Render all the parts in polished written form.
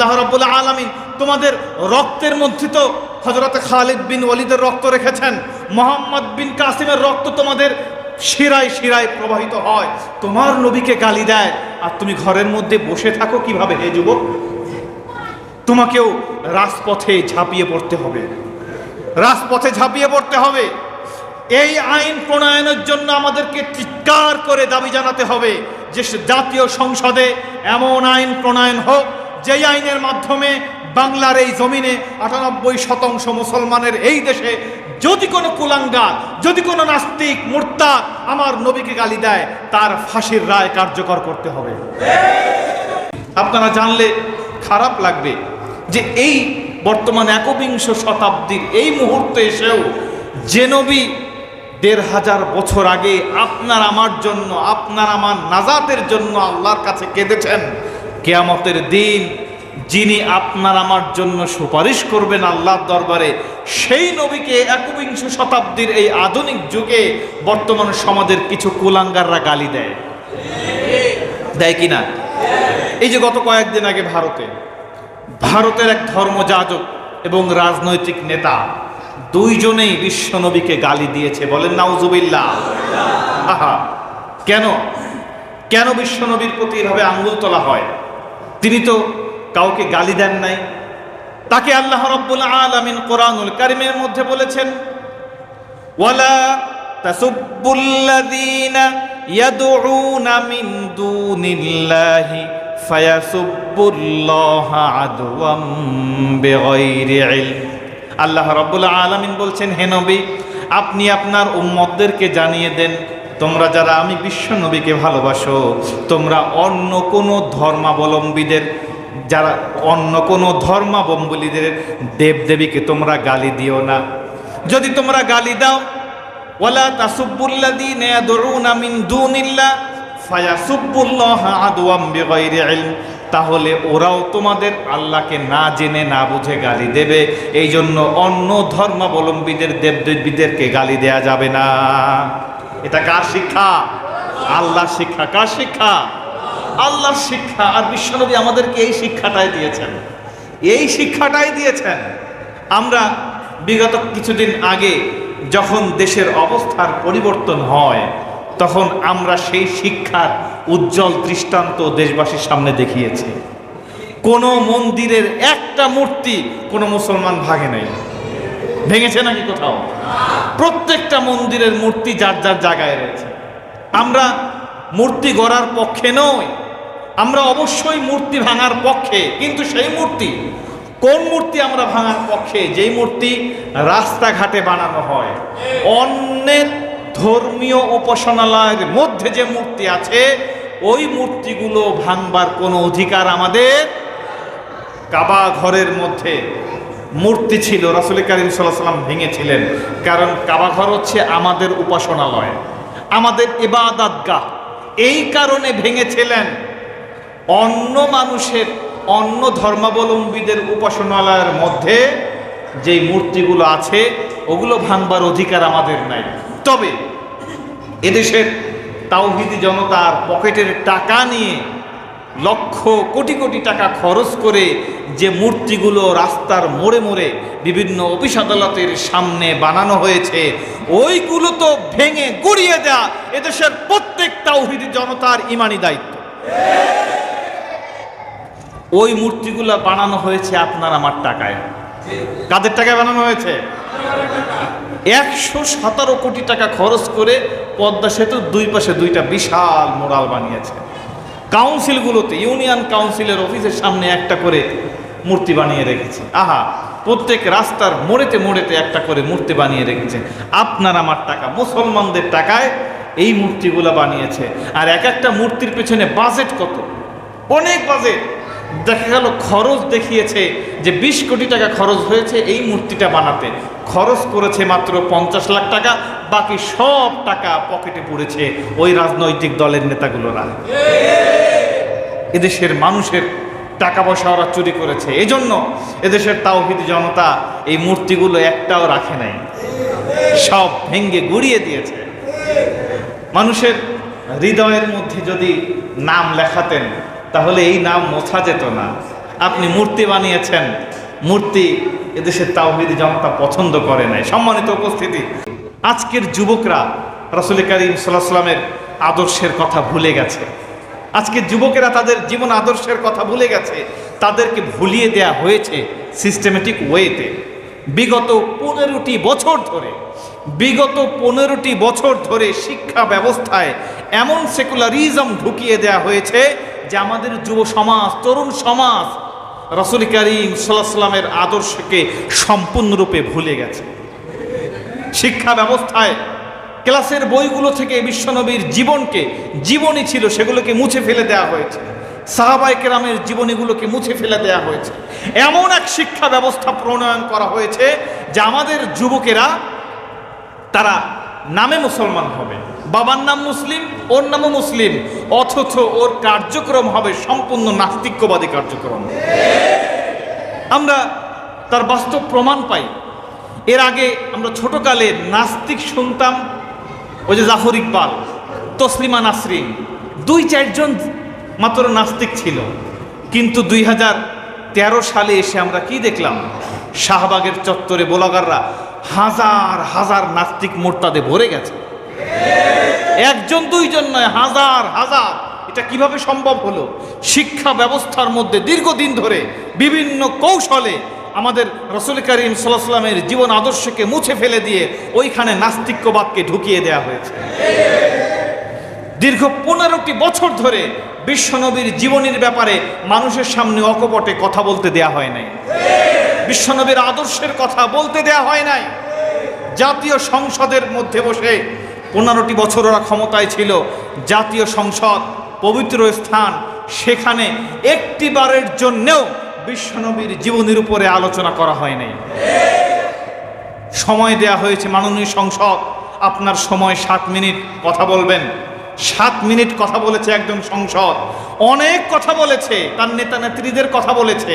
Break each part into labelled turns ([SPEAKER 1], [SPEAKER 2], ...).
[SPEAKER 1] আল্লাহ রাব্বুল আলামিন তোমাদের রক্তের মধ্যে তো হযরত খালিদ বিন ওয়ালিদের রক্ত রেখেছেন, মুহাম্মদ বিন কাসিমের রক্ত তোমাদের শিরায় শিরায় প্রবাহিত হয়। তোমার নবীকে গালি দেয় আর তুমি ঘরের মধ্যে বসে থাকো কিভাবে হে যুবক? তোমাকেও রাজপথে ঝাঁপিয়ে পড়তে হবে, রাজপথে ঝাঁপিয়ে পড়তে হবে। এই আইন প্রণয়নের জন্য আমাদেরকে চিৎকার করে দাবি জানাতে হবে যে জাতীয় সংসদে এমন আইন প্রণয়ন হোক যেই আইনের মাধ্যমে বাংলার এই জমিনে ৯৮% মুসলমানের এই দেশে যদি কোনো কুলাঙ্গার, যদি কোনো নাস্তিক মুরতাদ আমার নবীকে গালি দেয় তার ফাঁসির রায় কার্যকর করতে হবে। আপনারা জানলে খারাপ লাগবে যে এই বর্তমান ১বিংশ শতাব্দীর এই মুহূর্তে এসেও যে নবী ১৫০০ বছর আগে আপনার আমার জন্য, আপনার আমার নাজাতের জন্য আল্লাহর কাছে কেঁদেছেন, কিয়ামতের দিন যিনি আপনার আমার জন্য সুপারিশ করবেন আল্লাহর দরবারে, সেই নবীকে ১বিংশ শতাব্দীর এই আধুনিক যুগে বর্তমান সমাজের কিছু কুলাঙ্গাররা গালি দেয়, দেয় কিনা? এই যে গত কয়েকদিন আগে ভারতের এক ধর্মযাজক এবং রাজনৈতিক নেতা দুইজনেই বিশ্বনবীকে গালি দিয়েছে। বলেন নাউজুবিল্লাহ। আহা, কেন কেন বিশ্বনবীর প্রতি এভাবে আঙ্গুল তোলা হয়? তিনি তো কাউকে গালি দেন নাই। তাকে আল্লাহ রাব্বুল আলামিন কোরআনুল কারীমের মধ্যে বলেছেন, ওয়ালা তাসুব্বুল্লাযীনা ইয়াদউনা মিন দুনিল্লাহি ফায়াসুব্বুল্লাহা আদওয়াম বিগাইরি ইলম। আল্লাহ রাব্বুল আলামিন বলছেন, হে নবী, আপনি আপনার উম্মতদেরকে জানিয়ে দেন, তোমরা যারা আমি বিশ্ব নবীকে ভালোবাসো, তোমরা অন্য কোনো ধর্মাবলম্বীদের, যারা অন্য কোনো ধর্মাবলম্বীদের দেবদেবীকে তোমরা গালি দিও না। যদি তোমরা গালি দাও, ওয়ালা তাসুব্বুল্লাযীনা ইয়াদউনা মিন দুনিল্লাহ ফায়াসুব্বুল্লাহা আদওয়াম বিগাইরি ইলম, তাহলে ওরাও তোমাদের আল্লাহকে না জেনে না বুঝে গালি দেবে। এই জন্য অন্য ধর্মাবলম্বীদের দেবদেবীদেরকে গালি দেয়া যাবে না। এটা কার শিক্ষা? আল্লাহর শিক্ষা। কার শিক্ষা? আল্লাহর শিক্ষা। আর বিশ্বনবী আমাদেরকে এই শিক্ষাটাই দিয়েছেন, এই শিক্ষাটাই দিয়েছেন। আমরা বিগত কিছুদিন আগে যখন দেশের অবস্থার পরিবর্তন হয় তখন আমরা সেই শিক্ষার উজ্জ্বল দৃষ্টান্ত দেশবাসীর সামনে দেখিয়েছি। কোনো মন্দিরের একটা মূর্তি কোনো মুসলমান ভাঙে নাই। ভেঙেছে নাকি কোথাও? প্রত্যেকটা মন্দিরের মূর্তি যার যার জায়গায় রয়েছে। আমরা মূর্তি গড়ার পক্ষে নই, আমরা অবশ্যই মূর্তি ভাঙার পক্ষে, কিন্তু সেই মূর্তি, কোন মূর্তি আমরা ভাঙার পক্ষে? যেই মূর্তি রাস্তাঘাটে বানানো হয়। অন্যের ধর্মীয় উপাসনালয়ের মধ্যে যে মূর্তি আছে ওই মূর্তিগুলো ভাঙবার কোনো অধিকার আমাদের। কাবা ঘরের মধ্যে মূর্তি ছিল, রাসূল কারীম সাল্লাল্লাহু আলাইহি ওয়াসাল্লাম ভেঙেছিলেন, কারণ কাবা ঘর হচ্ছে আমাদের উপাসনালয়, আমাদের ইবাদতগাহ, এই কারণে ভেঙেছিলেন। অন্য মানুষের, অন্য ধর্মাবলম্বীদের উপাসনালয়ের মধ্যে যেই মূর্তিগুলো আছে ওগুলো ভাঙবার অধিকার আমাদের নাই। তবে এদেশের তাওহীদি জনতার পকেটের টাকা নিয়ে লক্ষ কোটি কোটি টাকা খরচ করে যে মূর্তিগুলো রাস্তার মোড়ে মোড়ে বিভিন্ন অফিস আদালতের সামনে বানানো হয়েছে, ওইগুলো তো ভেঙে গুড়িয়ে দেয়া এদেশের প্রত্যেক তাওহীদি জনতার ঈমানি দায়িত্ব। ওই মূর্তিগুলো বানানো হয়েছে আপনার আমার টাকায়। কাদের টাকায় বানানো হয়েছে? ১১৭ কোটি টাকা খরচ করে পদ্মা সেতুর দুই পাশে দুইটা বিশাল মোরাল বানিয়েছে। কাউন্সিলগুলোতে, ইউনিয়ন কাউন্সিলের অফিসের সামনে একটা করে মূর্তি বানিয়ে রেখেছে। আহা, প্রত্যেক রাস্তার মোড়েতে মোড়েতে একটা করে মূর্তি বানিয়ে রেখেছে। আপনার আমার টাকা, মুসলমানদের টাকায় এই মূর্তিগুলো বানিয়েছে। আর এক একটা মূর্তির পেছনে বাজেট কত, অনেক বাজেট। দেখা গেল খরচ দেখিয়েছে যে ২০ কোটি টাকা খরচ হয়েছে এই মূর্তিটা বানাতে, খরচ করেছে মাত্র ৫০ লাখ টাকা, বাকি সব টাকা পকেটে পড়েছে ওই রাজনৈতিক দলের নেতাগুলোরা। এদেশের মানুষের টাকা পয়সা ওরা চুরি করেছে। এজন্য এদেশের তাওহীদি জনতা এই মূর্তিগুলো একটাও রাখে নাই, সব ভেঙ্গে গুড়িয়ে দিয়েছে। মানুষের হৃদয়ের মধ্যে যদি নাম লেখাতেন তাহলে এই নাম মোছা যেত না। আপনি মূর্তি বানিয়েছেন। মূর্তি এদেশের তাওহীদি জনতা পছন্দ করে নাই। সম্মানিত উপস্থিতি, আজকের যুবকরা রাসূল করিম সাল্লাল্লাহু আলাইহি ওয়াসাল্লামের আদর্শের কথা ভুলে গেছে। আজকের যুবকেরা তাদের জীবন আদর্শের কথা ভুলে গেছে। তাদেরকে ভুলিয়ে দেয়া হয়েছে সিস্টেমেটিক ওয়েতে। বিগত 15টি বছর ধরে শিক্ষা ব্যবস্থায় এমন সেকুলারিজম ঢুকিয়ে দেয়া হয়েছে যে আমাদের যুব সমাজ, তরুণ সমাজ রাসূল করিম সাল্লাল্লাহু আলাইহি ওয়াসাল্লামের আদর্শকে সম্পূর্ণরূপে ভুলে গেছে। শিক্ষা ব্যবস্থায় ক্লাসের বইগুলো থেকে বিশ্বনবীর জীবনী ছিল সেগুলোকে মুছে ফেলে দেওয়া হয়েছে। সাহাবায়ে কেরামের জীবনীগুলোকে মুছে ফেলে দেওয়া হয়েছে। এমন এক শিক্ষা ব্যবস্থা প্রণয়ন করা হয়েছে যে আমাদের যুবকেরা তারা নামে মুসলমান হবে, বাবার নাম মুসলিম, ওর নামও মুসলিম, অথচ ওর কার্যক্রম হবে সম্পূর্ণ নাস্তিক্যবাদী কার্যক্রম। আমরা তার বাস্তব প্রমাণ পাই। এর আগে আমরা ছোটকালে নাস্তিক শুনতাম, ওই যে জাফর ইকবাল, তসলিমা নাসরিন, 2-4 জন মাত্র নাস্তিক ছিল। কিন্তু 2013 সালে এসে আমরা কি দেখলাম? শাহবাগের চত্বরে ব্লগাররা হাজার হাজার নাস্তিক মোরতাদে ভরে গেছে। 1-2 জন নয়, হাজার হাজার। এটা কিভাবে সম্ভব হলো? শিক্ষা ব্যবস্থার মধ্যে দীর্ঘদিন ধরে বিভিন্ন কৌশলে আমাদের রাসূল করিম সাল্লাল্লাহু আলাইহি ওয়াসাল্লামের জীবন আদর্শকে মুছে ফেলে দিয়ে ওইখানে নাস্তিক্যবাদকে ঢুকিয়ে দেওয়া হয়েছে। দীর্ঘ 15টি বছর ধরে বিশ্বনবীর জীবনীর ব্যাপারে মানুষের সামনে অকপটে কথা বলতে দেয়া হয় নাই। বিশ্বনবীর আদর্শের কথা বলতে দেয়া হয় নাই। জাতীয় সংসদের মধ্যে বসে 15টি বছর ওরা ক্ষমতায় ছিল। জাতীয় সংসদ পবিত্র স্থান, সেখানে একটিবারের জন্যেও বিশ্বনবীর জীবনীর উপরে আলোচনা করা হয় নাই। সময় দেয়া হয়েছে, মাননীয় সংসদ আপনার সময় 7 মিনিট কথা বলবেন। 7 মিনিট কথা বলেছে একজন সংসদ। অনেক কথা বলেছে, তার নেতা নেত্রীদের কথা বলেছে,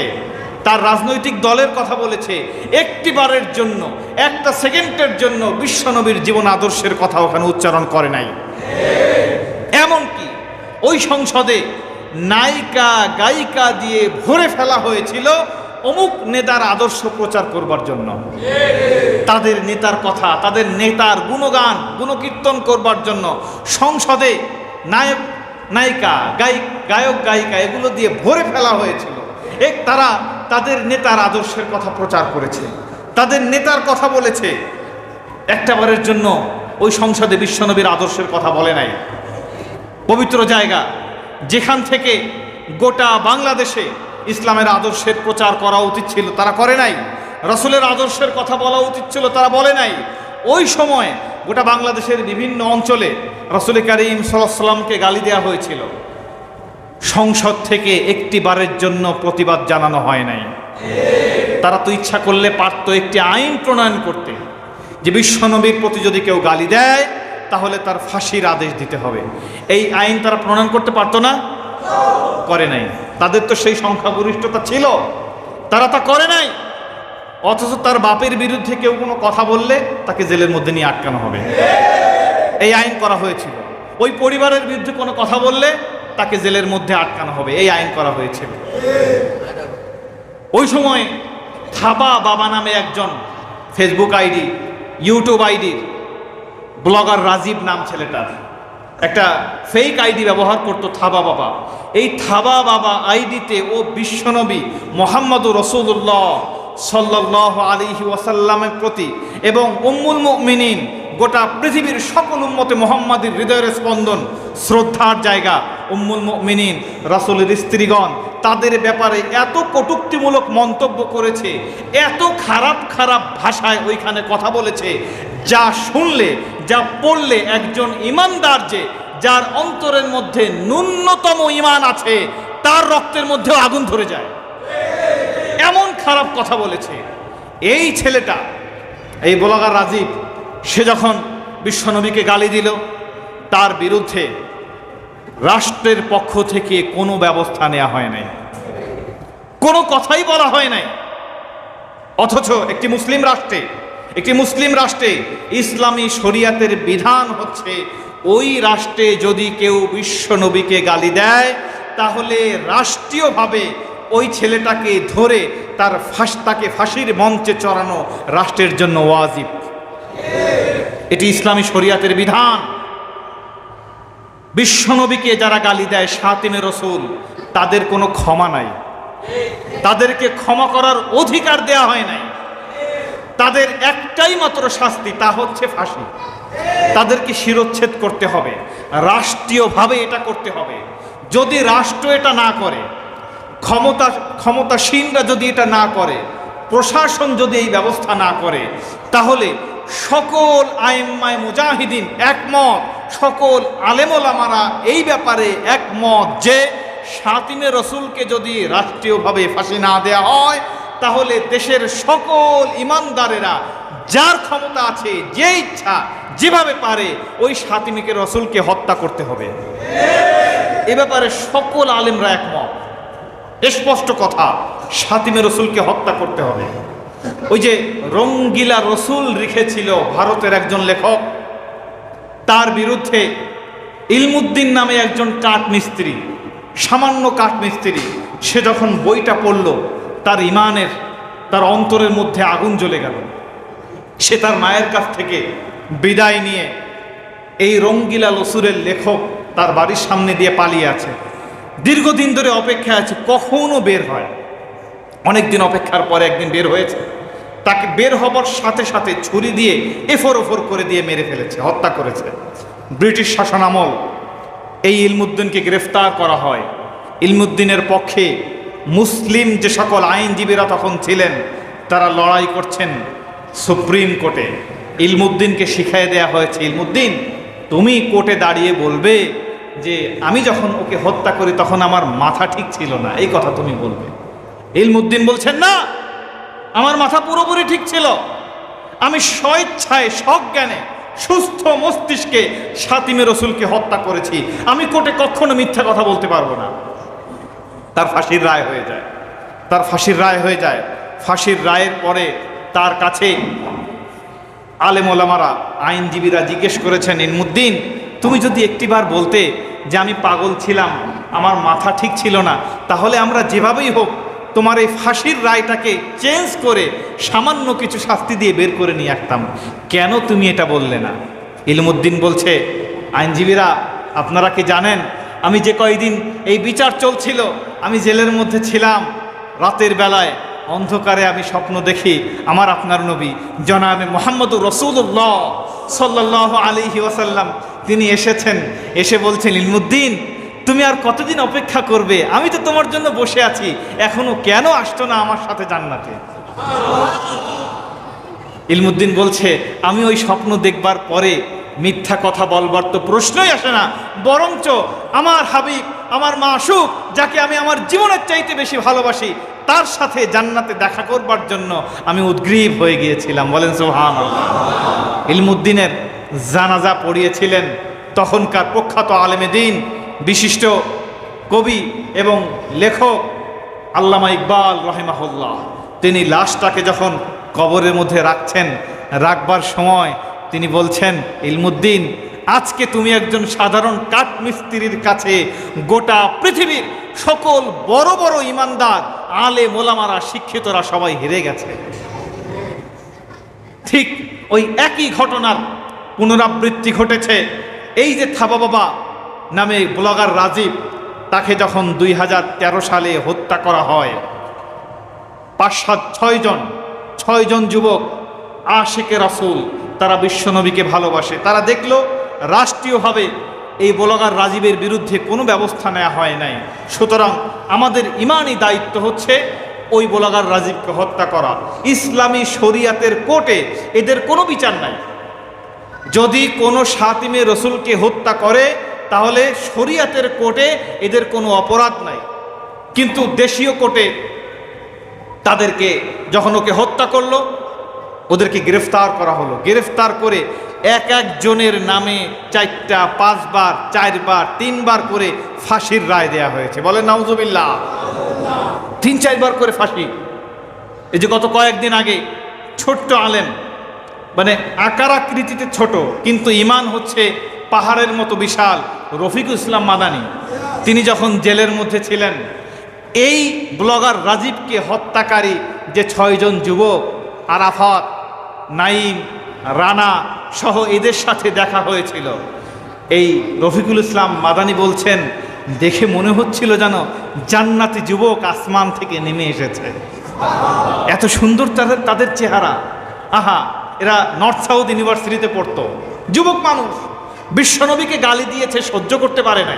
[SPEAKER 1] তার রাজনৈতিক দলের কথা বলেছে। একটিবারের জন্য, একটা সেকেন্ডের জন্য বিশ্বনবীর জীবন আদর্শের কথা ওখানে উচ্চারণ করে নাই। এমনকি ওই সংসদে নায়িকা গায়িকা দিয়ে ভরে ফেলা হয়েছিল অমুক নেতার আদর্শ প্রচার করবার জন্য, তাদের নেতার কথা, তাদের নেতার গুণগান গুণকীর্তন করবার জন্য সংসদে নায়ক নায়িকা গায়ক গায়িকা এগুলো দিয়ে ভরে ফেলা হয়েছিল। তারা তাদের নেতার আদর্শের কথা প্রচার করেছে, তাদের নেতার কথা বলেছে। একটাবারের জন্য ওই সংসদে বিশ্বনবীর আদর্শের কথা বলে নাই। পবিত্র জায়গা যেখান থেকে গোটা বাংলাদেশে ইসলামের আদর্শের প্রচার করা উচিত ছিল তারা করে নাই। রাসূলের আদর্শের কথা বলা উচিত ছিল তারা বলে নাই। ওই সময় গোটা বাংলাদেশের বিভিন্ন অঞ্চলে রাসূল করিম সাল্লাল্লাহু আলাইহি ওয়াসাল্লামকে গালি দেওয়া হয়েছিল। সংসদ থেকে একটিবারের জন্য প্রতিবাদ জানানো হয় নাই। তারা তো ইচ্ছা করলে পারত একটি আইন প্রণয়ন করতে যে বিশ্বনবীর প্রতি যদি কেউ গালি দেয় তাহলে তার ফাঁসির আদেশ দিতে হবে। এই আইন তারা প্রণয়ন করতে পারতো না? করে নাই। তাদের তো সেই সংখ্যাগরিষ্ঠতা ছিল, তারা তা করে নাই। অথচ তার বাপের বিরুদ্ধে কেউ কোনো কথা বললে তাকে জেলের মধ্যে নিয়ে আটকানো হবে, এই আইন করা হয়েছিল। ওই পরিবারের বিরুদ্ধে কোনো কথা বললে তাকে জেলের মধ্যে আটকানো হবে, এই আইন করা হয়েছিল। ওই সময় থাবা বাবা নামে একজন ফেসবুক আইডি, ইউটিউব আইডির ব্লগার রাজীব নাম ছেলেটার, একটা ফেক আইডি ব্যবহার করতো থাবা বাবা। এই থাবা বাবা আইডিতে ও বিশ্বনবী মুহাম্মদুর রাসূলুল্লাহ সাল্লাল্লাহু আলাইহি ওয়াসাল্লামের প্রতি এবং উম্মুল মুমিনিন গোটা পৃথিবীর সকল উম্মতে মুহাম্মাদের হৃদয়ের স্পন্দন, শ্রদ্ধার জায়গা উম্মুল মুমিনিন রাসূলের স্ত্রীগণ, তাদের ব্যাপারে এত কটূক্তিমূলক মন্তব্য করেছে, এত খারাপ খারাপ ভাষায় ওইখানে কথা বলেছে, যা শুনলে যা পড়লে একজন ইমানদার যার অন্তরের মধ্যে ন্যূনতম ঈমান আছে তার রক্তের মধ্যেও আগুন ধরে যায়, এমন খারাপ কথা বলেছে। এই ছেলেটা, এই ব্লগার রাজীব, সে যখন বিশ্বনবীকে গালি দিল তার বিরুদ্ধে রাষ্ট্রের পক্ষ থেকে কোনো ব্যবস্থা নেওয়া হয় নাই, কোনো কথাই বলা হয় নাই। অথচ একটি মুসলিম রাষ্ট্রে ইসলামী শরিয়াতের বিধান হচ্ছে ওই রাষ্ট্রে যদি কেউ বিশ্বনবীকে গালি দেয় তাহলে রাষ্ট্রীয়ভাবে ওই ছেলেটাকে ধরে তাকে ফাঁসির মঞ্চে চড়ানো রাষ্ট্রের জন্য ওয়াজিব। এটি ইসলামী শরিয়াতের বিধান। বিশ্বনবীকে যারা গালি দেয় শাতিমে রসুল, তাদের কোনো ক্ষমা নাই, তাদেরকে ক্ষমা করার অধিকার দেয়া হয় নাই। তাদের একটাই মাত্র শাস্তি, তা হচ্ছে ফাঁসি। তাদেরকে শিরচ্ছেদ করতে হবে, রাষ্ট্রীয়ভাবে এটা করতে হবে। যদি রাষ্ট্র এটা না করে, ক্ষমতাসীনরা যদি এটা না করে, প্রশাসন যদি এই ব্যবস্থা না করে, তাহলে সকল আইম্মায়ে মুজাহিদিন একমত, সকল আলেম ওলামারা এই ব্যাপারে একমত যে শাতিমে রসুলকে যদি রাষ্ট্রীয়ভাবে ফাঁসি না দেয়া হয়, তাহলে দেশের সকল ইমানদারেরা যার ক্ষমতা আছে, যে ইচ্ছা যেভাবে পারে ওই শাতিমে রসুলকে হত্যা করতে হবে। এ ব্যাপারে সকল আলেমরা একমত, স্পষ্ট কথা, শাতিমে রসুলকে হত্যা করতে হবে। ওই যে রঙ্গিলা রসুল লিখেছিল ভারতের একজন লেখক, তার বিরুদ্ধে ইলমুদ্দিন নামে একজন কাঠমিস্ত্রি, সামান্য কাঠমিস্ত্রি, সে যখন বইটা পড়ল, তার ইমানের, তার অন্তরের মধ্যে আগুন জ্বলে গেল। সে তার মায়ের কাছ থেকে বিদায় নিয়ে এই রঙ্গিলা রসুলের লেখক তার বাড়ির সামনে দিয়ে পালিয়ে আছে। দীর্ঘদিন ধরে অপেক্ষায় আছে, কখনো বের হয়। অনেকদিন অপেক্ষার পরে একদিন বের হয়েছে। তাকে বের হবার সাথে সাথে ছুরি দিয়ে এফর ওফর করে দিয়ে মেরে ফেলেছে, হত্যা করেছে। ব্রিটিশ শাসনামল এই ইলমুদ্দিনকে গ্রেফতার করা হয়। ইলমুদ্দিনের পক্ষে মুসলিম যে সকল আইনজীবীরা তখন ছিলেন, তারা লড়াই করছেন সুপ্রিম কোর্টে। ইলমুদ্দিনকে শিখিয়ে দেয়া হয়েছে, ইলমুদ্দিন তুমি কোর্টে দাঁড়িয়ে বলবে যে আমি যখন ওকে হত্যা করি তখন আমার মাথা ঠিক ছিল না, এই কথা তুমি বলবে। ইলমুদ্দিন বলছেন না, আমার মাথা পুরোপুরি ঠিক ছিল, আমি স্বেচ্ছায় সজ্ঞানে সুস্থ মস্তিষ্কে শাতিমে রসুলকে হত্যা করেছি, আমি কোর্টে কখনো মিথ্যা কথা বলতে পারবো না। তার ফাঁসির রায় হয়ে যায়, তার ফাঁসির রায় হয়ে যায়। ফাঁসির রায়ের পরে তার কাছে আলেম ওলামারা, আইনজীবীরা জিজ্ঞেস করেছেন, ইলমুদ্দিন তুমি যদি একটিবার বলতে যে আমি পাগল ছিলাম, আমার মাথা ঠিক ছিল না, তাহলে আমরা যেভাবেই হোক তোমার এই ফাঁসির রায়টাকে চেঞ্জ করে সামান্য কিছু শাস্তি দিয়ে বের করে নিয়ে আসতাম, কেন তুমি এটা বললে না? ইলমুদ্দিন বলছে, আইনজীবীরা আপনারা কি জানেন, আমি যে কয়দিন এই বিচার চলছিল আমি জেলের মধ্যে ছিলাম, রাতের বেলায় অন্ধকারে আমি স্বপ্ন দেখি আমার আপনার নবী জনাবে মুহাম্মদুর রাসূলুল্লাহ সাল্লাল্লাহু আলাইহি ওয়াসাল্লাম তিনি এসেছেন, এসে বলছেন, ইলমুদ্দিন তুমি আর কতদিন অপেক্ষা করবে, আমি তো তোমার জন্য বসে আছি, এখনো কেন আসছো না আমার সাথে জান্নাতে? ইলমুদ্দিন বলছে, আমি ওই স্বপ্ন দেখবার পরে মিথ্যা কথা বলবার তো প্রশ্নই আসে না, বরঞ্চ আমার হাবিব, আমার মাশূক, যাকে আমি আমার জীবনের চাইতে বেশি ভালোবাসি, তার সাথে জান্নাতে দেখা করবার জন্য আমি উদ্গ্রীব হয়ে গিয়েছিলাম। বলেন সুবহানাল্লাহ। ইলমুদ্দিনের জানাজা পড়িয়েছিলেন তখনকার প্রখ্যাত আলেমে দ্বীন, বিশিষ্ট কবি এবং লেখক আল্লামা ইকবাল রাহিমাহুল্লাহ। তিনি লাশটাকে যখন কবরের মধ্যে রাখবার সময় তিনি বলছেন, ইলমুদ্দিন আজকে তুমি একজন সাধারণ কাঠমিস্ত্রির কাছে গোটা পৃথিবীর সকল বড় বড় ইমানদার, আলেম ওলামারা, শিক্ষিতরা সবাই হেরে গেছে। ঠিক ওই একই ঘটনার পুনরাবৃত্তি ঘটেছে। এই যে থাবা বাবা নামে ব্লগার রাজীব, তাকে যখন 2013 সালে হত্যা করা হয়, 6জন যুবক আশিকে রাসূল, তারা বিশ্বনবীকে ভালোবাসে, তারা দেখলো রাষ্ট্রীয়ভাবে এই ব্লগার রাজীবের বিরুদ্ধে কোনো ব্যবস্থা নেওয়া হয় নাই, সুতরাং আমাদের ইমানি দায়িত্ব হচ্ছে ওই ব্লগার রাজীবকে হত্যা করা। ইসলামী শরিয়াতের কোর্টে এদের কোনো বিচার নাই। যদি কোনো শাতিমে রসুলকে হত্যা করে তাহলে শরিয়াতের কোর্টে এদের কোনো অপরাধ নাই, কিন্তু দেশীয় কোর্টে তাদেরকে যখন ওকে হত্যা করলো, ওদেরকে গ্রেফতার করা হলো। গ্রেফতার করে এক একজনের নামে 4টা 5 বার 4 বার 3 বার করে ফাঁসির রায় দেয়া হয়েছে। বলেন নাউজুবিল্লাহ। 3-4 বার করে ফাঁসি। এই যে গত কয়েকদিন আগে ছোট্ট আলেম, মানে আকার আকৃতিতে ছোট কিন্তু ইমান হচ্ছে পাহাড়ের মতো বিশাল, রফিকুল ইসলাম মাদানী, তিনি যখন জেলের মধ্যে ছিলেন, এই ব্লগার রাজীবকে হত্যাকারী যে 6 জন যুবক, আরাফাত, নাইম, রানা সহ এদের সাথে দেখা হয়েছিল, এই রফিকুল ইসলাম মাদানী বলছেন দেখে মনে হচ্ছিল যেন জান্নাতি যুবক আসমান থেকে নেমে এসেছে। এত সুন্দর তাদের চেহারা। আহা, এরা নর্থ সাউথ ইউনিভার্সিটিতে পড়তো, যুবক মানুষ, বিশ্বনবীকে গালি দিয়েছে, সহ্য করতে পারে না।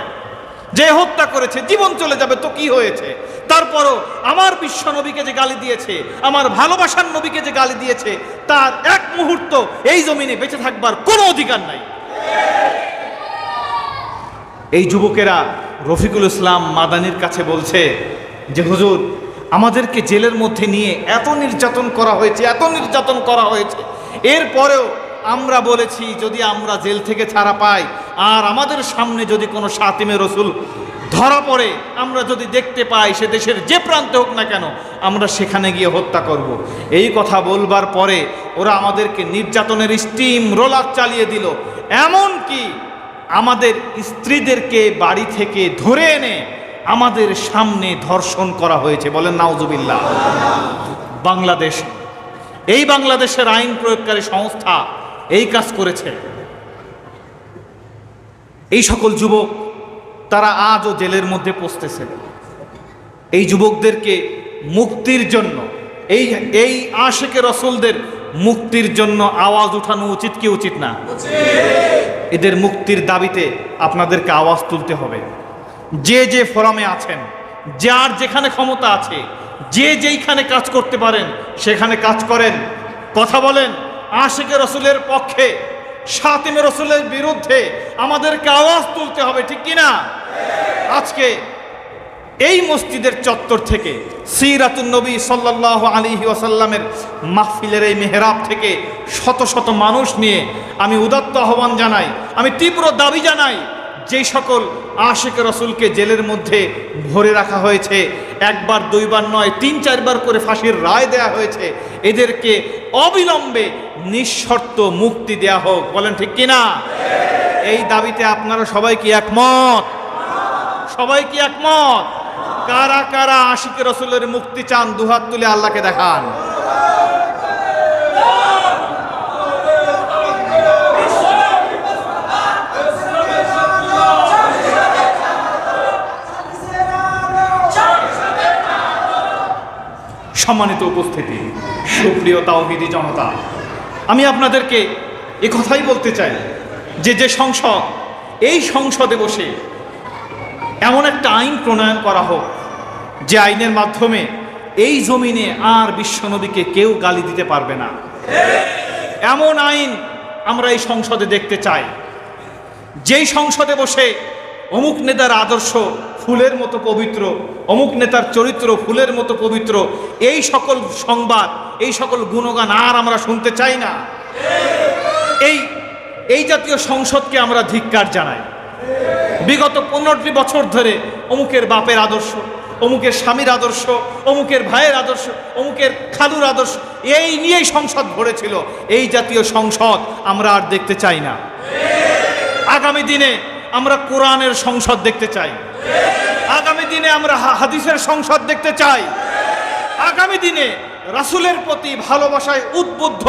[SPEAKER 1] যে হত্যা করেছে জীবন চলে যাবে তো কি হয়েছে, তারপরও আমার বিশ্বনবীকে যে গালি দিয়েছে, আমার ভালোবাসার নবীকে যে গালি দিয়েছে, তার এক মুহূর্ত এই জমিনে বেঁচে থাকবার কোনো অধিকার নাই। এই যুবকেরা রফিকুল ইসলাম মাদানির কাছে বলছে যে হুজুর, আমাদেরকে জেলের মধ্যে নিয়ে এত নির্যাতন করা হয়েছে, এত নির্যাতন করা হয়েছে, এরপরেও আমরা বলেছি যদি আমরা জেল থেকে ছাড়া পাই আর আমাদের সামনে যদি কোনো শাতিমে রসুল ধরা পড়ে, আমরা যদি দেখতে পাই সে দেশের যে প্রান্তে হোক না কেন, আমরা সেখানে গিয়ে হত্যা করব। এই কথা বলবার পরে ওরা আমাদেরকে নির্যাতনের স্টিম রোলার চালিয়ে দিল। এমন কি আমাদের স্ত্রীদেরকে বাড়ি থেকে ধরে এনে আমাদের সামনে ধর্ষণ করা হয়েছে। বলেন নাউজুবিল্লাহ। বাংলাদেশ, এই বাংলাদেশের আইন প্রয়োগকারী সংস্থা এই কাজ করেছে। এই সকল যুবক তারা আজও জেলের মধ্যে পৌঁছতেছে। এই যুবকদেরকে মুক্তির জন্য, এই আশিকে রসুলদের মুক্তির জন্য আওয়াজ উঠানো উচিত কি উচিত না? এদের মুক্তির দাবিতে আপনাদেরকে আওয়াজ তুলতে হবে। যে যে ফোরামে আছেন, যার যেখানে ক্ষমতা আছে, যে যেইখানে কাজ করতে পারেন সেখানে কাজ করেন, কথা বলেন। আশিকে রসুলের পক্ষে, শাতিমে রসুলের বিরুদ্ধে আমাদেরকে আওয়াজ তুলতে হবে, ঠিক কিনা? আজকে এই মসজিদের চত্বর থেকে, সিরাতুন নবী সাল্লাল্লাহু আলাইহি ওয়াসাল্লামের মাহফিলের এই মেহরাব থেকে শত শত মানুষ নিয়ে আমি উদাত্ত আহ্বান জানাই, আমি তীব্র দাবি জানাই, যেই সকল আশিকে রসুলকে জেলের মধ্যে ভরে রাখা হয়েছে, একবার দুইবার নয় 3-4 বার করে ফাঁসির রায় দেয়া হয়েছে, এদেরকে অবিলম্বে নিঃশর্ত মুক্তি দেয়া হোক। বলেন ঠিক কিনা? এই দাবিতে আপনারা সবাই কি একমত? সবাই কি একমত? কারা কারা আশিকে রসুলের মুক্তি চান দুহাত তুলে আল্লাহকে দেখান। সম্মানিত উপস্থিতি, সুপ্রিয় তাওহীদি জনতা, আমি আপনাদেরকে এ কথাই বলতে চাই যে যে সংসদ, এই সংসদে বসে এমন একটা আইন প্রণয়ন করা হোক যে আইনের মাধ্যমে এই জমিনে আর বিশ্বনবীকে কেউ গালি দিতে পারবে না। এমন আইন আমরা এই সংসদে দেখতে চাই, যেই সংসদে বসে অমুক নেতার আদর্শ ফুলের মতো পবিত্র, অমুক নেতার চরিত্র ফুলের মতো পবিত্র, এই সকল সংবাদ, এই সকল গুণগান আর আমরা শুনতে চাই না। এই জাতীয় সংসদকে আমরা ধিক্কার জানাই। বিগত 15টি বছর ধরে অমুকের বাপের আদর্শ, অমুকের স্বামীর আদর্শ, অমুকের ভাইয়ের আদর্শ, অমুকের খালুর আদর্শ, এই নিয়েই সংসদ ভরেছিল। এই জাতীয় সংসদ আমরা আর দেখতে চাই না। আগামী দিনে আমরা কোরআনের সংসদ দেখতে চাই, আগামী দিনে আমরা হাদিসের সংসদ দেখতে চাই, আগামী দিনে রাসূলের প্রতি ভালোবাসায় উদ্বুদ্ধ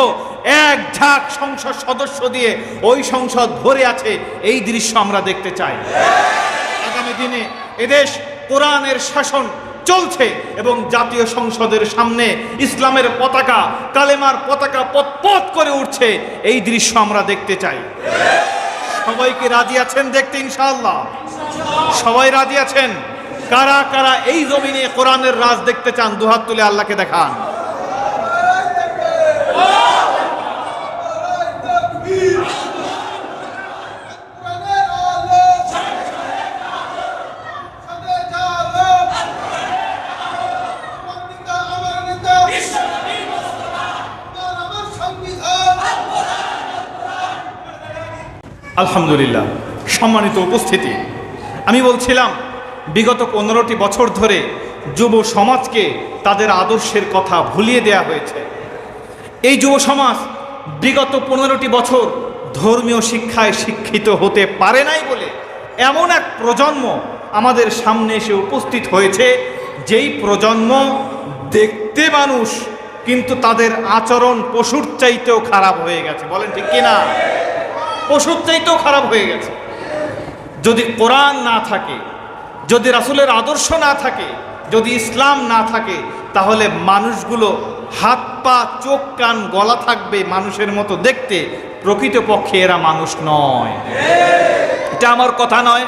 [SPEAKER 1] এক ঝাঁক সংসদ সদস্য দিয়ে ওই সংসদ ভরে আছে, এই দৃশ্য আমরা দেখতে চাই। আগামী দিনে এদেশ কোরআনের শাসন চলছে এবং জাতীয় সংসদের সামনে ইসলামের পতাকা, কালেমার পতাকা পথ করে উঠছে, এই দৃশ্য আমরা দেখতে চাই। সবাই কি রাজি আছেন দেখতে? ইনশাআল্লাহ সবাই রাজি আছেন? কারা কারা এই জমিনে কোরআনের রাজ দেখতে চান দুহাত তুলে আল্লাহকে দেখান। আলহামদুলিল্লাহ। সম্মানিত উপস্থিতি, আমি বলছিলাম বিগত 15টি বছর ধরে যুব সমাজকে তাদের আদর্শের কথা ভুলিয়ে দেয়া হয়েছে। এই যুব সমাজ বিগত 15টি বছর ধর্মীয় শিক্ষায় শিক্ষিত হতে পারে নাই বলে এমন এক প্রজন্ম আমাদের সামনে এসে উপস্থিত হয়েছে যেই প্রজন্ম দেখতে মানুষ কিন্তু তাদের আচরণ পশুর চাইতেও খারাপ হয়ে গেছে, বলেন ঠিক কিনা? পশুর চাইতেও খারাপ হয়ে গেছে। যদি কোরআন না থাকে, যদি রাসূলের আদর্শ না থাকে, যদি ইসলাম না থাকে, তাহলে মানুষগুলো হাত পা চোখ কান গলা থাকবে মানুষের মতো দেখতে, প্রকৃতপক্ষে এরা মানুষ নয়। এটা আমার কথা নয়,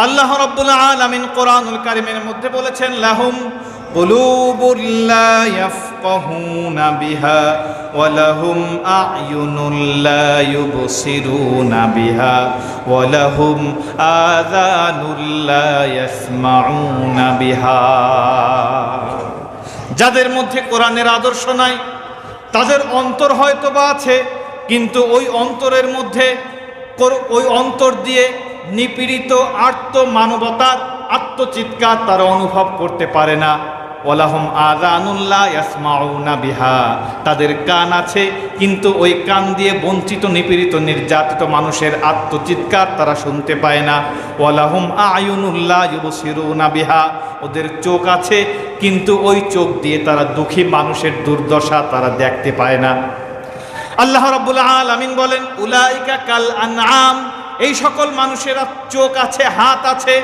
[SPEAKER 1] আল্লাহ রাব্বুল আলামিন কোরআনুল কারীমের মধ্যে বলেছেন, লাহুম কুলুবুল লা ইয়াফকাহুনা বিহা ওয়া লাহুম আ'য়ুনুল লা ইউবসিরুনা বিহা ওয়া লাহুম আযানুল লা ইয়াসমাউনা বিহা। যাদের মধ্যে কোরআনের আদর্শ নাই, তাদের অন্তর হয়তো বা আছে, কিন্তু ওই অন্তরের মধ্যে, ওই অন্তর দিয়ে নিপীড়িত আর্ত মানবতার আত্মচিৎকার তারা অনুভব করতে পারে না। ওয়ালাহুম আযানুল লা ইয়াসমাউনা বিহা, তাদের কান আছে কিন্তু ওই কান দিয়ে বঞ্চিত, নিপীড়িত, নির্যাতিত মানুষের আত্মচিৎকার তারা শুনতে পায় না। ওয়ালাহুম আ'য়ুনুল লা ইউবসিরুনা বিহা, ওদের চোখ আছে কিন্তু ওই চোখ দিয়ে তারা দুঃখী মানুষের দুর্দশা তারা দেখতে পায় না। আল্লাহ রাব্বুল আলামিন বলেন, উলাইকা কাল আনআম, এই সকল মানুষেরা চোখ আছে, হাত আছে,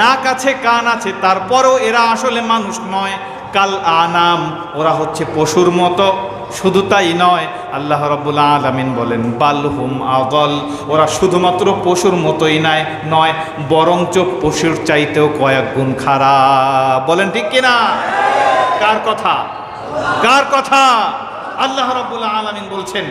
[SPEAKER 1] নাক আছে, কান আছে, তারপরেও এরা আসলে মানুষ নয়। কাল আনাম, ওরা হচ্ছে পশুর মতো। শুধু তাই নয়, আল্লাহ রাব্বুল আলামিন বলেন, বালহুম আদল, ওরা শুধুমাত্র পশুর মতোই নয়, বরঞ্চ পশুর চাইতেও কয়েক গুণ খারাপ। বলেন ঠিক কিনা? কার কথা? কার কথা? আল্লাহ রাব্বুল আলামিন বলছেন,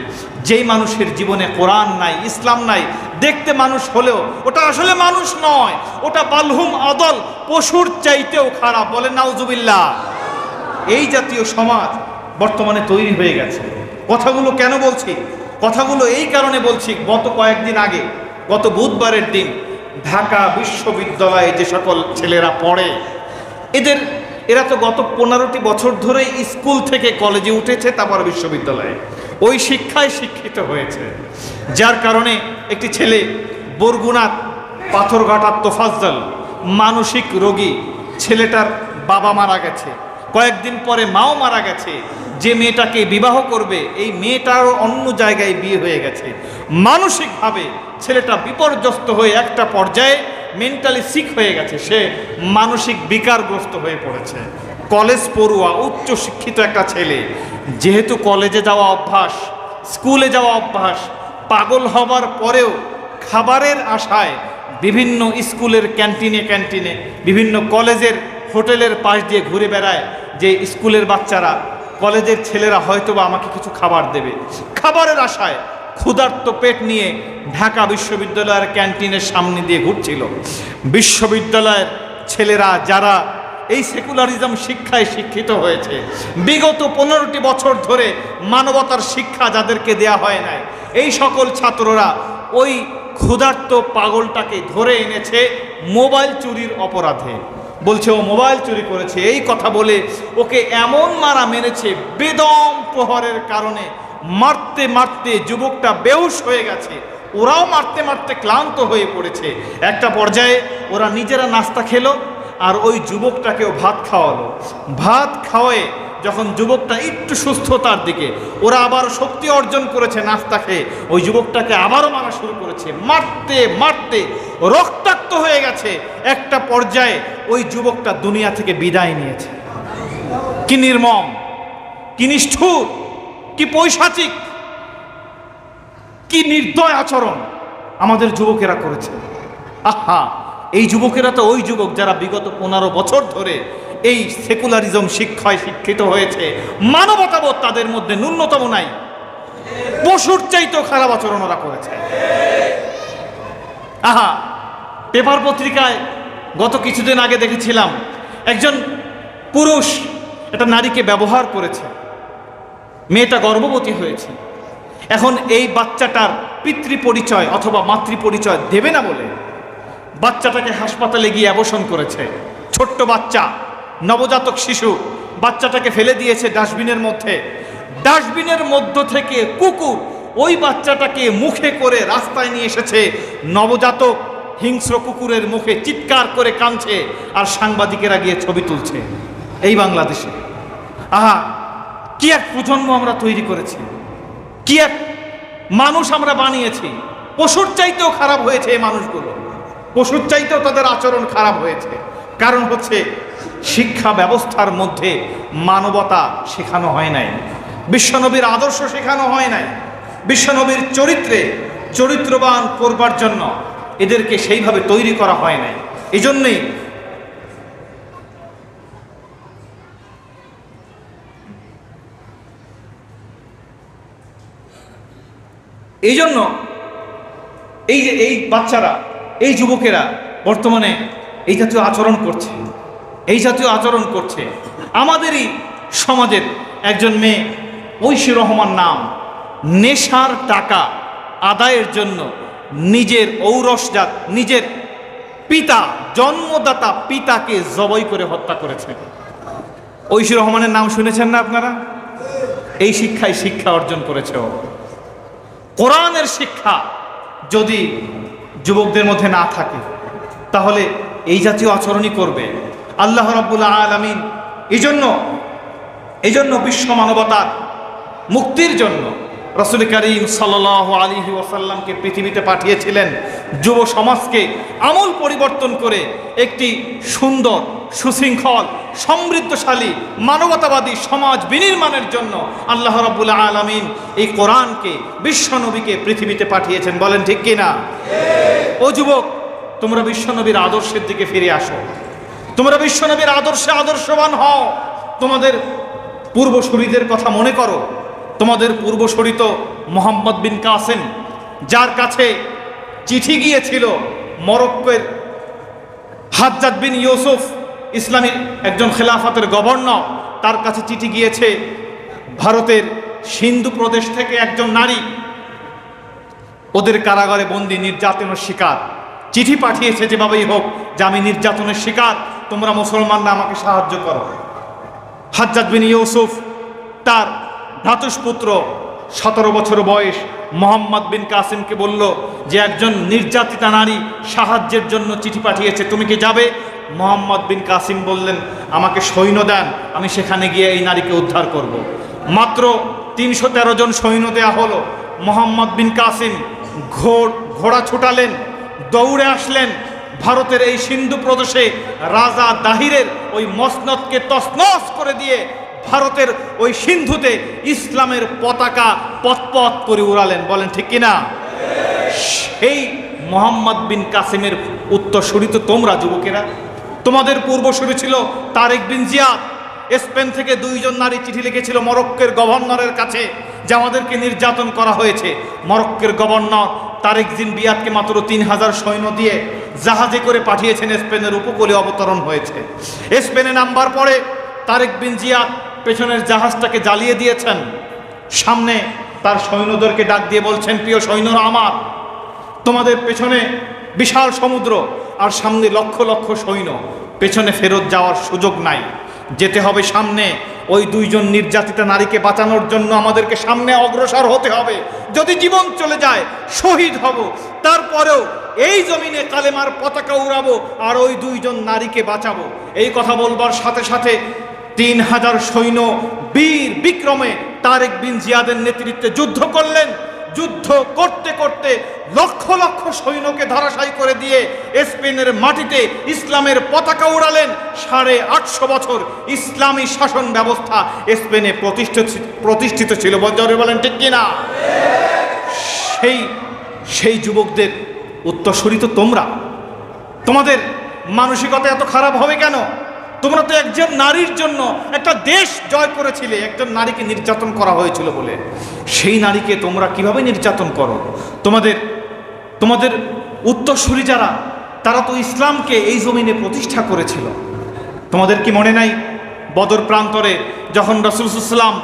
[SPEAKER 1] যেই মানুষের জীবনে কোরআন নাই, ইসলাম নাই, দেখতে মানুষ হলেও ওটা আসলে মানুষ নয়, ওটা বালহুম আদল, পশুর চাইতেও খারাপ। বলেন নাউজুবিল্লাহ। এই জাতীয় সমাজ বর্তমানে তৈরি হয়ে গেছে। কথাগুলো কেন বলছি? কথাগুলো এই কারণে বলছি, গত কয়েকদিন আগে, গত বুধবারের দিন ঢাকা বিশ্ববিদ্যালয়ে যে সকল ছেলেরা পড়ে, এরা তো গত 15টি বছর ধরে স্কুল থেকে কলেজে উঠেছে, তারপর বিশ্ববিদ্যালয়ে ওই শিক্ষায় শিক্ষিত হয়েছে। যার কারণে একটি ছেলে বরগুনার পাথরঘাটার তোফাজ্জল, মানসিক রোগী, ছেলেটার বাবা মারা গেছে, কয়েকদিন পরে মাও মারা গেছে। যে মেয়েটাকে বিবাহ করবে, এই মেয়েটারও অন্য জায়গায় বিয়ে হয়ে গেছে। মানসিকভাবে ছেলেটা বিপর্যস্ত হয়ে একটা পর্যায়ে মেন্টালি সিক হয়ে গেছে, সে মানসিক বিকারগ্রস্ত হয়ে পড়েছে। কলেজ পড়ুয়া, উচ্চ শিক্ষিত একটা ছেলে, যেহেতু কলেজে যাওয়া অভ্যাস, স্কুলে যাওয়া অভ্যাস, পাগল হবার পরেও খাবারের আশায় বিভিন্ন স্কুলের ক্যান্টিনে, বিভিন্ন কলেজের হোটেলের পাশ দিয়ে ঘুরে বেড়ায়, যে স্কুলের বাচ্চারা, কলেজের ছেলেরা হয়তোবা আমাকে কিছু খাবার দেবে। খাবারের আশায় ক্ষুধার্ত পেট নিয়ে ঢাকা বিশ্ববিদ্যালয়ের ক্যান্টিনের সামনে দিয়ে ঘুরছিল। বিশ্ববিদ্যালয়ের ছেলেরা যারা এই সেকুলারিজম শিক্ষায় শিক্ষিত হয়েছে, বিগত 15টি বছর ধরে মানবতার শিক্ষা যাদেরকে দেয়া হয় নাই, এই সকল ছাত্ররা ওই ক্ষুধার্ত পাগলটাকে ধরে এনেছে মোবাইল চুরির অপরাধে। বলছে ও মোবাইল চুরি করেছে, এই কথা বলে ওকে এমন মারা মেরেছে, বেদম প্রহারের কারণে মারতে মারতে যুবকটা বেহুশ হয়ে গেছে। ওরাও মারতে মারতে ক্লান্ত হয়ে পড়েছে। একটা পর্যায়ে ওরা নিজেরা নাস্তা খেলো আর ওই যুবকটাকেও ভাত খাওয়ালো। ভাত খাওয়ায়ে যখন যুবকটা একটু সুস্থতার দিকে, ওরা আবার শক্তি অর্জন করেছে নাস্তা খেয়ে, ওই যুবকটাকে আবারও মারা শুরু করেছে। মারতে মারতে রক্তাক্ত হয়ে গেছে। একটা পর্যায়ে ওই যুবকটা দুনিয়া থেকে বিদায় নিয়েছে। কি নির্মম, কি নিষ্ঠুর, কি পৈশাচিক, কি নির্দয় আচরণ আমাদের যুবকেরা করেছে। আহা, এই যুবকেরা তো ওই যুবক যারা বিগত 15 বছর ধরে এই সেকুলারিজম শিক্ষায় শিক্ষিত হয়েছে। মানবতাবোধ তাদের মধ্যে ন্যূনতম নাই, পশুর চাইতেও খারাপ আচরণ ওরা করেছে। আহা, পেপার পত্রিকায় গত কিছুদিন আগে দেখেছিলাম একজন পুরুষ একটা নারীকে ব্যবহার করেছে, মেয়েটা গর্ভবতী হয়েছে। এখন এই বাচ্চাটার পিতৃ পরিচয় অথবা মাতৃ পরিচয় দেবে না বলে বাচ্চাটাকে হাসপাতালে গিয়ে অ্যাবর্শন করেছে। ছোট্ট বাচ্চা, নবজাতক শিশু, বাচ্চাটাকে ফেলে দিয়েছে ডাস্টবিনের মধ্যে। ডাস্টবিনের মধ্য থেকে কুকুর ওই বাচ্চাটাকে মুখে করে রাস্তায় নিয়ে এসেছে। নবজাতক হিংস্র কুকুরের মুখে চিৎকার করে কাঁদছে, আর সাংবাদিকেরা গিয়ে ছবি তুলছে। এই বাংলাদেশে আহা, কি এক প্রজন্ম আমরা তৈরি করেছি, কি এক মানুষ আমরা বানিয়েছি। পশুর চাইতেও খারাপ হয়েছে এই মানুষগুলো, পশুর চাইতেও তাদের আচরণ খারাপ হয়েছে। কারণ হচ্ছে শিক্ষা ব্যবস্থার মধ্যে মানবতা শেখানো হয় নাই, বিশ্বনবীর আদর্শ শেখানো হয় নাই, বিশ্বনবীর চরিত্রবান করবার জন্য এদেরকে সেইভাবে তৈরি করা হয় নাই। এই জন্য এই যে এই বাচ্চারা, এই যুবকেরা বর্তমানে এই জাতীয় আচরণ করছে। আমাদেরই সমাজের একজন মেয়ে ঐশী রহমান নাম, নেশার টাকা আদায়ের জন্য নিজের ঔরসজাত, নিজের পিতা, জন্মদাতা পিতাকে জবাই করে হত্যা করেছে। ঐশী রহমানের নাম শুনেছেন না আপনারা? এই শিক্ষা অর্জন করেছে ও। কোরআনের শিক্ষা যদি যুবকদের মধ্যে না থাকে তাহলে এই জাতীয় আচরণই করবে। আল্লাহ রাব্বুল আলামিন এই জন্য বিশ্ব মানবতার মুক্তির জন্য রাসূল করিম সাল্লাল্লাহু আলাইহি ওয়াসাল্লামকে পৃথিবীতে পাঠিয়েছিলেন, যুব সমাজকে আমূল পরিবর্তন করে একটি সুন্দর, সুশৃঙ্খল, সমৃদ্ধশালী, মানবতাবাদী সমাজ বিনির্মাণের জন্য আল্লাহ রাব্বুল আলামিন এই কোরআনকে, বিশ্বনবীকে পৃথিবীতে পাঠিয়েছেন। বলেন ঠিক কিনা? ও যুবক, তোমরা বিশ্বনবীর আদর্শের দিকে ফিরে আসো, তোমরা বিশ্বনবীর আদর্শে আদর্শবান হও। তোমাদের পূর্বসূরীদের কথা মনে করো। তোমাদের পূর্বসূরি তো মোহাম্মদ বিন কাসেম, যার কাছে চিঠি গিয়েছিল মরক্কোর হাজ্জাজ বিন ইউসুফ, ইসলামী একজন খেলাফতের গভর্নর, তার কাছে চিঠি গিয়েছে ভারতের সিন্ধু প্রদেশ থেকে একজন নারী, ওদের কারাগারে বন্দী, নির্যাতনের শিকার। চিঠি পাঠিয়েছে যেভাবেই হোক যে আমি নির্যাতনের শিকার, তোমরা মুসলমানরা আমাকে সাহায্য করো। হাজ্জাজ বিন ইউসুফ তার ভ্রাতুষ্পুত্র 17 বছর বয়স মোহাম্মদ বিন কাসিমকে বলল যে একজন নির্যাতিতা নারী সাহায্যের জন্য চিঠি পাঠিয়েছে, তুমি কি যাবে? মোহাম্মদ বিন কাসিম বললেন, আমাকে সৈন্য দেন, আমি সেখানে গিয়ে এই নারীকে উদ্ধার করব। মাত্র 313 জন সৈন্য দেয়া হলো। মোহাম্মদ বিন কাসিম ঘোড়া ছুটালেন, দৌড়ে আসলেন ভারতের এই সিন্ধু প্রদেশে রাজা দাহিরের ওই মসনদকে তছনছ করে দিয়ে ভারতের ওই সিন্ধুতে ইসলামের পতাকা পথ করে উড়ালেন। বলেন ঠিক কিনা? সেই মোহাম্মদ বিন কাসিমের উত্তরসূরি তো তোমরা যুবকেরা। তোমাদের পূর্বসূরি ছিল তারেক বিন জিয়াদ। স্পেন থেকে 2 জন নারী চিঠি লিখেছিল মরক্কোর গভর্নরের কাছে যে আমাদেরকে নির্যাতন করা হয়েছে। মরক্কোর গভর্নর তারেক বিন জিয়াদকে মাত্র 3000 সৈন্য দিয়ে জাহাজে করে পাঠিয়েছেন, স্পেনের উপকূলে অবতরণ হয়েছে। স্পেনে নামবার পরে তারেক বিন জিয়াদ পেছনের জাহাজটাকে জ্বালিয়ে দিয়েছেন। সামনে তার সৈন্যদেরকে ডাক দিয়ে বলছেন, প্রিয় সৈন্যরা আমার, তোমাদের পেছনে বিশাল সমুদ্র আর সামনে লক্ষ লক্ষ সৈন্য, পেছনে ফেরত যাওয়ার সুযোগ নাই, যেতে হবে সামনে। ওই 2 জন নির্যাতিতা নারীকে বাঁচানোর জন্য আমাদেরকে সামনে অগ্রসর হতে হবে। যদি জীবন চলে যায় শহীদ হব, তারপরেও এই জমিনে কালেমার পতাকা উড়াবো আর ওই 2 জন নারীকে বাঁচাবো। এই কথা বলবার সাথে সাথে 3000 সৈন্য বীর বিক্রমে তারেক বিন জিয়াদের নেতৃত্বে যুদ্ধ করলেন। যুদ্ধ করতে করতে লক্ষ লক্ষ সৈন্যকে ধরাশায়ী করে দিয়ে স্পেনের মাটিতে ইসলামের পতাকা উড়ালেন। 850 বছর ইসলামী শাসন ব্যবস্থা স্পেনে প্রতিষ্ঠিত ছিল। বলেন ঠিক কিনা? সেই যুবকদের উত্তরসূরি তো তোমরা। তোমাদের মানসিকতা এত খারাপ হবে কেন? তোমরা তো একজন নারীর জন্য একটা দেশ জয় করেছিলে, একজন নারীকে নির্যাতন করা হয়েছিল বলে। সেই নারীকে তোমরা কিভাবে নির্যাতন করো? তোমাদের উত্তরসূরি যারা, তারা তো ইসলামকে এই জমিনে প্রতিষ্ঠা করেছিল। তোমাদের কি মনে নাই বদর প্রান্তরে যখন রাসূল সাল্লাল্লাহু আলাইহি ওয়াসাল্লাম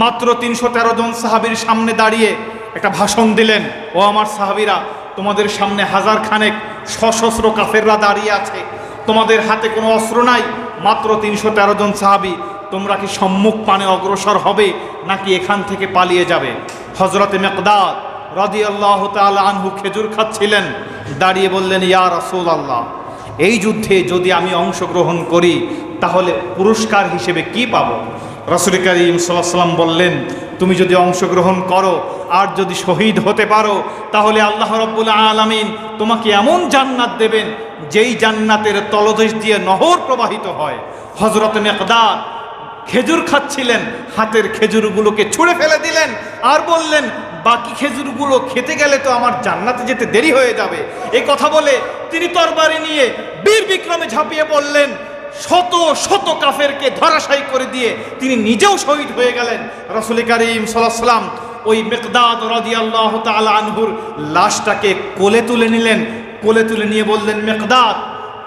[SPEAKER 1] মাত্র 313 জন সাহাবীর সামনে দাঁড়িয়ে একটা ভাষণ দিলেন, ও আমার সাহাবীরা, তোমাদের সামনে 1000 খানেক সশস্ত্র কাফেররা দাঁড়িয়ে আছে, তোমাদের হাতে কোনো অস্ত্র নাই, মাত্র 313 জন সাহাবী, তোমরা কি সম্মুখ পানে অগ্রসর হবে নাকি এখান থেকে পালিয়ে যাবে? হযরতে মিকদাদ রাদিয়াল্লাহু তাআলা আনহু খেজুর খাচ্ছিলেন। দাঁড়িয়ে বললেন, ইয়া রাসূলুল্লাহ, এই যুদ্ধে যদি আমি অংশগ্রহণ করি তাহলে পুরস্কার হিসেবে কি পাবো? রাসূল করিম সাল্লাল্লাহু আলাইহি ওয়াসাল্লাম বললেন, তুমি যদি অংশগ্রহণ করো আর যদি শহীদ হতে পারো তাহলে আল্লাহ রাব্বুল আলামিন তোমাকে এমন জান্নাত দেবেন যেই জান্নাতের তলদেশ দিয়ে নহর প্রবাহিত হয়। হযরত মিকদাদ খেজুর খাচ্ছিলেন, হাতের খেজুরগুলোকে ছুঁড়ে ফেলে দিলেন আর বললেন, বাকি খেজুরগুলো খেতে গেলে তো আমার জান্নাতে যেতে দেরি হয়ে যাবে। এই কথা বলে তিনি তরবারি নিয়ে বীর বিক্রমে ঝাঁপিয়ে পড়লেন, শত শত কাফেরকে ধরাশায়ী করে দিয়ে তিনি নিজেও শহীদ হয়ে গেলেন। রাসূল করিম সাল্লাল্লাহু আলাইহি ওয়াসাল্লাম ওই মিকদাদ রাদিয়াল্লাহু তাআলা আনহুর লাশটাকে কোলে তুলে নিলেন। কোলে তুলে নিয়ে বললেন, মিকদাদ,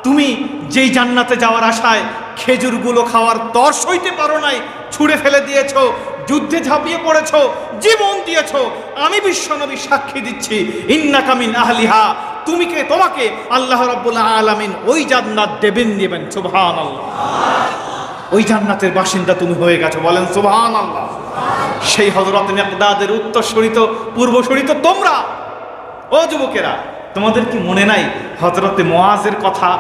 [SPEAKER 1] তুমি যেই জান্নাতে যাওয়ার আশায় খেজুরগুলো খাওয়ার তর সইতে পারো নাই, ছুঁড়ে ফেলে দিয়েছো, যুদ্ধে ঝাঁপিয়ে পড়েছো, জীবন দিয়েছো, আমি বিশ্বনবী সাক্ষী দিচ্ছি, ইন্নাকা মিন আহলিহা, তোমাকে আল্লাহ রাব্বুল আলামিন ওই জান্নাত দেবেন। সুবহানাল্লাহ, ওই জান্নাতের বাসিন্দা তুমি হয়ে গেছো, বলেন সুবহানাল্লাহ। সেই হযরত মিকদাদের উত্তরসূরি তো পূর্বসূরি তো তোমরা। ও যুবকেরা, তোমাদের কি মনে নাই হযরতে মুআজের কথা?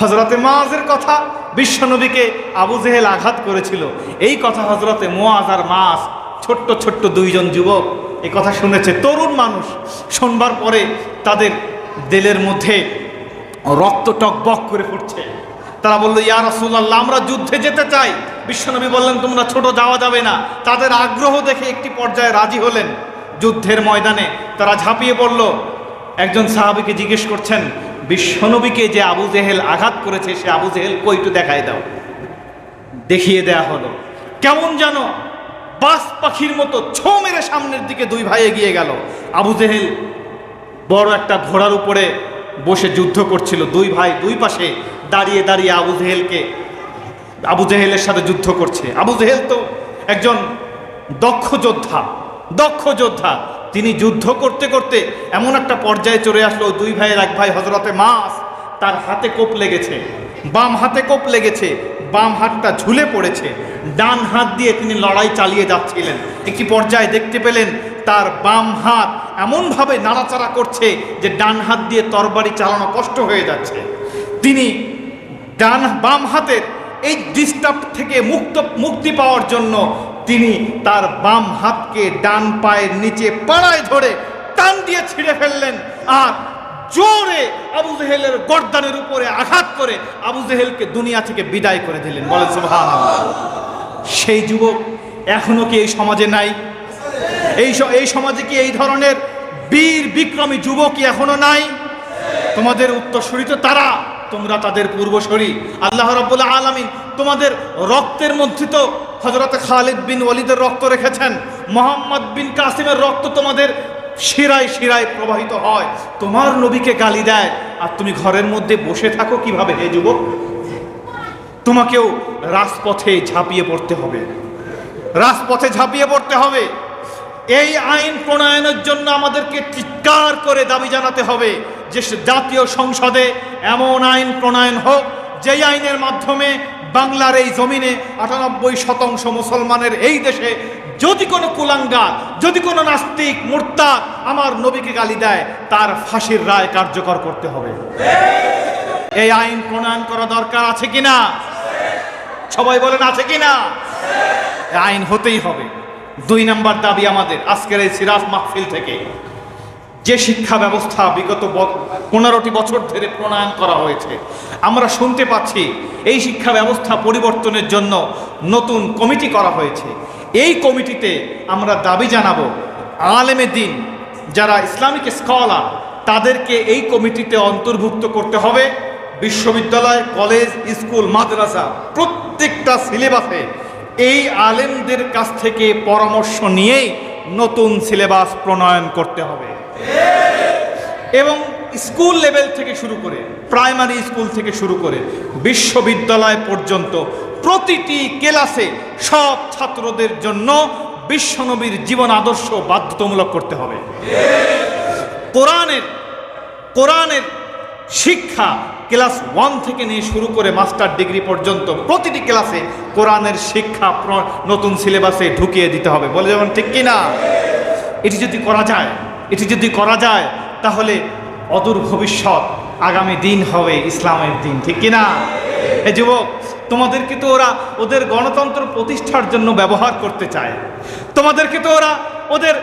[SPEAKER 1] হযরতে মুআজের কথা, বিশ্বনবীকে আবু জেহেল আঘাত করেছিল, এই কথা হযরতে মুআজ আর মাস, ছোট্ট ছোট্ট দুইজন যুবক এই কথা শুনেছে, তরুণ মানুষ। শুনবার পরে তাদের দিলের মধ্যে রক্ত টকবক করে ফুটছে। তারা বলল, ইয়া রাসূলুল্লাহ, আমরা যুদ্ধে যেতে চাই। বিশ্বনবী বললেন, তোমরা ছোট, যাওয়া যাবে না। তাদের আগ্রহ দেখে একটি পর্যায়ে রাজি হলেন। যুদ্ধের ময়দানে তারা ঝাঁপিয়ে পড়ল। একজন সাহাবীকে জিজ্ঞেস করছেন, বিশ্বনবীকে যে আবু জেহেল আঘাত করেছে সে আবু জেহেল কইটু দেখায় দাও। দেখিয়ে দেয়া হলো। কেমন যেন বাস পাখির মতো ছো মেরে সামনের দিকে দুই ভাই এগিয়ে গেল। আবু জেহেল বড় একটা ঘোড়ার উপরে বসে যুদ্ধ করছিল। দুই ভাই দুই পাশে দাঁড়িয়ে দাঁড়িয়ে আবু জেহেলের সাথে যুদ্ধ করছে। আবু জেহেল তো একজন দক্ষ যোদ্ধা। তিনি যুদ্ধ করতে করতে এমন একটা পর্যায়ে চলে আসলো, দুই ভাইয়ের এক ভাই হযরতে মাস, তার হাতে কোপ লেগেছে, বাম হাতে কোপ লেগেছে, বাম হাতটা ঝুলে পড়েছে। ডান হাত দিয়ে তিনি লড়াই চালিয়ে যাচ্ছিলেন। একটি পর্যায়ে দেখতে পেলেন তার বাম হাত এমনভাবে নাড়াচাড়া করছে যে ডান হাত দিয়ে তরবারি চালানো কষ্ট হয়ে যাচ্ছে। তিনি বাম হাতের এই ডিস্টার্ব থেকে মুক্তি পাওয়ার জন্য তিনি তার বাম হাতকে ডান পায়ের নিচে পাড়ায় ধরে টান দিয়ে ছিঁড়ে ফেললেন আর জোরে আবু জেহেলের গর্দানের উপরে আঘাত করে আবু জেহেলকে দুনিয়া থেকে বিদায় করে দিলেন। বলেন সুবহানাল্লাহ। সেই যুবক এখনো কি এই সমাজে নাই? এই সমাজে কি এই ধরনের বীর বিক্রমী যুবক কি এখনো নাই? তোমাদের উত্তরসূরি তো তারা, তোমরা তাদের পূর্বসূরি। আল্লাহ রাব্বুল আলামিন তোমাদের রক্তের মধ্যে তো হযরত খালিদ বিন ওয়ালিদের রক্ত রেখেছেন, মুহাম্মদ বিন কাসিমের রক্ত তোমাদের শিরায় শিরায় প্রবাহিত হয়। তোমার নবীকে গালি দেয় আর তুমি ঘরের মধ্যে বসে থাকো কিভাবে? হে যুবক, তোমাকেও রাজপথে ঝাঁপিয়ে পড়তে হবে। এই আইন প্রণয়নের জন্য আমাদেরকে চিৎকার করে দাবি জানাতে হবে যে জাতীয় সংসদে এমন আইন প্রণয়ন হোক যেই আইনের মাধ্যমে বাংলার এই জমিনে 98% মুসলমানের এই দেশে যদি কোনো কুলাঙ্গার, যদি কোনো নাস্তিক মুরতাদ আমার নবীকে গালি দেয় তার ফাঁসির রায় কার্যকর করতে হবে। এই আইন প্রণয়ন করা দরকার আছে কিনা? সবাই বলেন আছে কিনা? আইন হতেই হবে। 2 নম্বর দাবি আমাদের আজকের এই সিরাজ মাহফিল থেকে, যে শিক্ষা ব্যবস্থা বিগত 15টি বছর ধরে প্রণয়ন করা হয়েছে, আমরা শুনতে পাচ্ছি এই শিক্ষা ব্যবস্থা পরিবর্তনের জন্য নতুন কমিটি করা হয়েছে। এই কমিটিতে আমরা দাবি জানাবো আলেমে দিন যারা ইসলামিক স্কলার তাদেরকে এই কমিটিতে অন্তর্ভুক্ত করতে হবে। বিশ্ববিদ্যালয়, কলেজ, স্কুল, মাদ্রাসা প্রত্যেকটা সিলেবাসে এই আলেমদের কাছ থেকে পরামর্শ নিয়েই নতুন সিলেবাস প্রণয়ন করতে হবে এবং স্কুল লেভেল থেকে শুরু করে, প্রাইমারি স্কুল থেকে শুরু করে বিশ্ববিদ্যালয় পর্যন্ত প্রতিটি ক্লাসে সব ছাত্রদের জন্য বিশ্বনবীর জীবন আদর্শ বাধ্যতামূলক করতে হবে। কোরআনের শিক্ষা ক্লাস 1 থেকে নিয়ে শুরু করে মাস্টার ডিগ্রি পর্যন্ত প্রতিটি ক্লাসে কোরআনের শিক্ষা নতুন সিলেবাসে ঢুকিয়ে দিতে হবে। বলে যেমন ঠিক কিনা? এটি যদি করা যায় তাহলে অদূর ভবিষ্যৎ আগামী দিন হবে ইসলামের দিন, ঠিক কিনা? এই যুবক, তোমাদেরকে তো ওরা ওদের গণতন্ত্র প্রতিষ্ঠার জন্য ব্যবহার করতে চায়, তোমাদেরকে তো ওরা ওদের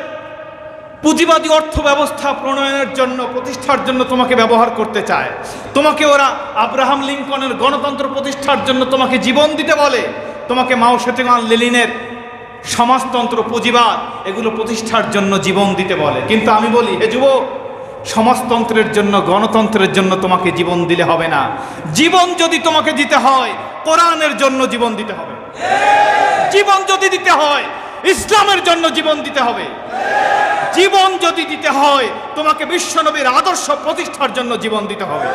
[SPEAKER 1] পুঁজিবাদী অর্থ ব্যবস্থা প্রণয়নের জন্য প্রতিষ্ঠার জন্য তোমাকে ব্যবহার করতে চায়। তোমাকে ওরা আব্রাহাম লিঙ্কনের গণতন্ত্র প্রতিষ্ঠার জন্য তোমাকে জীবন দিতে বলে, তোমাকে মাও সেতুং লেনিনের সমাজতন্ত্র পুঁজিবাদ এগুলো প্রতিষ্ঠার জন্য জীবন দিতে বলে। কিন্তু আমি বলি, হে যুবক, সমাজতন্ত্রের জন্য গণতন্ত্রের জন্য তোমাকে জীবন দিলে হবে না। জীবন যদি তোমাকে দিতে হয় কোরআনের জন্য জীবন দিতে হবে, জীবন যদি দিতে হয় ইসলামের জন্য জীবন দিতে হবে, জীবন যদি দিতে হয় তোমাকে বিশ্বনবীর আদর্শ প্রতিষ্ঠার জন্য জীবন দিতে হবে।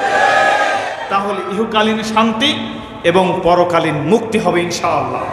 [SPEAKER 1] তাহলে ইহকালীন শান্তি এবং পরকালীন মুক্তি হবে ইনশাআল্লাহ।